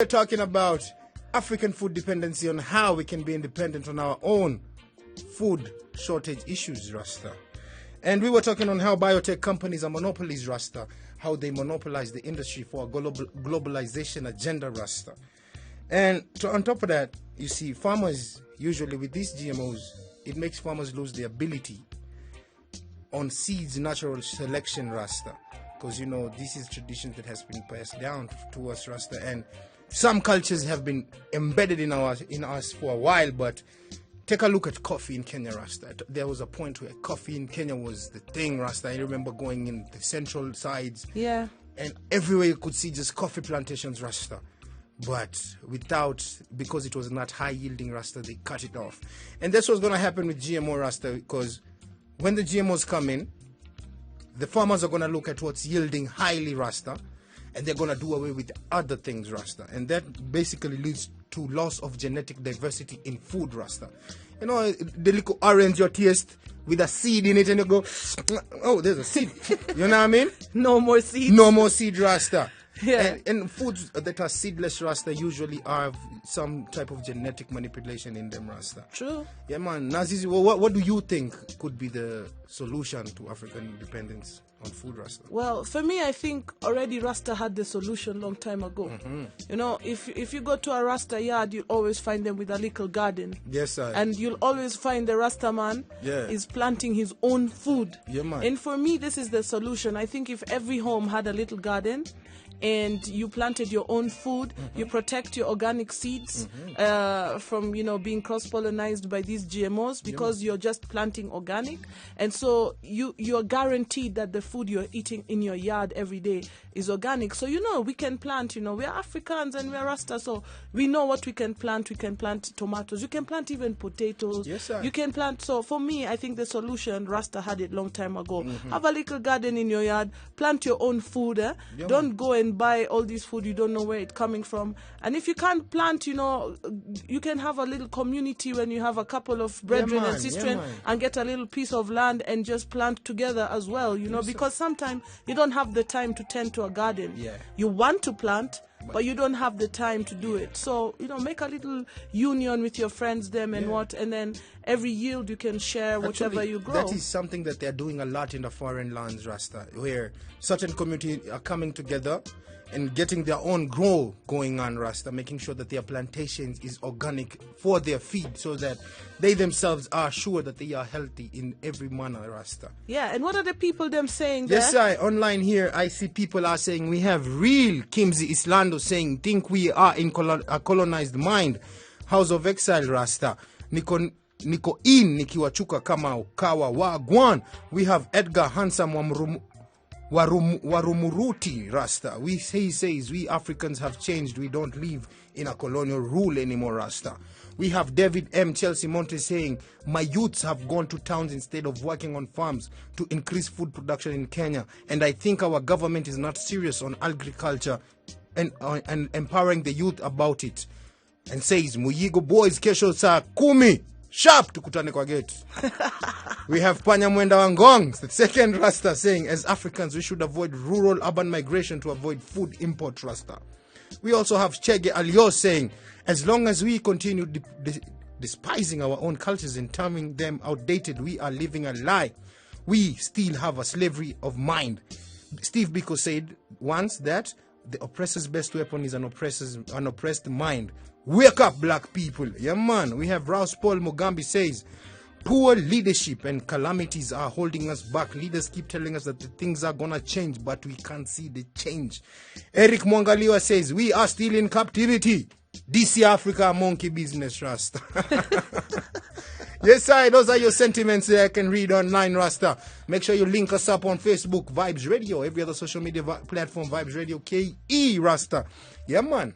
We're talking about African food dependency, on how we can be independent on our own food shortage issues, Rasta. And we were talking on how biotech companies are monopolies, Rasta, how they monopolize the industry for a globalization agenda, Rasta. And on top of that, you see, farmers, usually with these GMOs, it makes farmers lose the ability on seeds natural selection, Rasta. Because, you know, this is tradition that has been passed down to us, Rasta. And some cultures have been embedded in us for a while, but take a look at coffee in Kenya, Rasta. There was a point where coffee in Kenya was the thing, Rasta. I remember going in the central sides. Yeah. And everywhere you could see just coffee plantations, Rasta. But because it was not high yielding, Rasta, they cut it off. And that's what's going to happen with GMO, Rasta, because when the GMOs come in, the farmers are going to look at what's yielding highly, Rasta, and they're going to do away with other things, Rasta. And that basically leads to loss of genetic diversity in food, Rasta. You know, the little orange you taste with a seed in it and you go, oh, there's a seed. You know what I mean? No more seeds. No more seed, Rasta. Yeah. And foods that are seedless, Rasta, usually have some type of genetic manipulation in them, Rasta. True. Yeah, man. Nazizi, what do you think could be the solution to African independence on food, Rasta? Well, for me, I think already Rasta had the solution long time ago. Mm-hmm. You know, if you go to a Rasta yard, you'll always find them with a little garden. Yes, sir. And you'll always find the Rasta man is planting his own food. Yeah, man. And for me, this is the solution. I think if every home had a little garden, and you planted your own food, you protect your organic seeds from, you know, being cross-pollinized by these GMOs, because you're just planting organic. And so you're guaranteed that the food you're eating in your yard every day is organic. So, you know, we can plant, you know, we're Africans and we're Rasta, so we know what we can plant. We can plant tomatoes. You can plant even potatoes. Yes, sir. You can plant. So for me, I think the solution, Rasta had it long time ago. Have a little garden in your yard. Plant your own food. Don't go and buy all this food you don't know where it's coming from. And if you can't plant, you know, you can have a little community when you have a couple of brethren and sistren and get a little piece of land and just plant together as well, you know, because sometimes you don't have the time to tend to a garden. You want to plant, but you don't have the time to do it. So, you know, make a little union with your friends, and then every yield you can share whatever you grow. That is something that they're doing a lot in the foreign lands, Rasta, where certain communities are coming together and getting their own grow going on, Rasta, making sure that their plantations is organic for their feed, so that they themselves are sure that they are healthy in every manner, Rasta. Yeah, and what are the people them saying there? Yes, online here, I see people are saying we have real Kimzi Islando saying, think we are in a colonized mind. House of Exile, Rasta. Niko in nikiwachuka kama ukawa wagwan. We have Edgar Handsome Warumuruti, Rasta. He says we Africans have changed. We don't live in a colonial rule anymore, Rasta. We have David M. Chelsea Monte saying, my youths have gone to towns instead of working on farms to increase food production in Kenya. And I think our government is not serious on agriculture and empowering the youth about it. And says, Muyigo boys, kesho saa 10. Sharp tukutane kwa gate. We have Panya Mwenda Wangong, the second Rasta, saying, as Africans, we should avoid rural-urban migration to avoid food import, Rasta. We also have Chege Alio saying, as long as we continue despising our own cultures and terming them outdated, we are living a lie. We still have a slavery of mind. Steve Biko said once that the oppressor's best weapon is an oppressed mind. Wake up, black people. Yeah, man. We have Rouse Paul Mugambi says, poor leadership and calamities are holding us back. Leaders keep telling us that the things are going to change, but we can't see the change. Eric Mwangaliwa says, we are still in captivity. DC Africa monkey business, Rasta. Yes, sir. Those are your sentiments there. I can read online, Rasta. Make sure you link us up on Facebook, Vibes Radio. Every other social media platform, Vibes Radio, KE, Rasta. Yeah, man.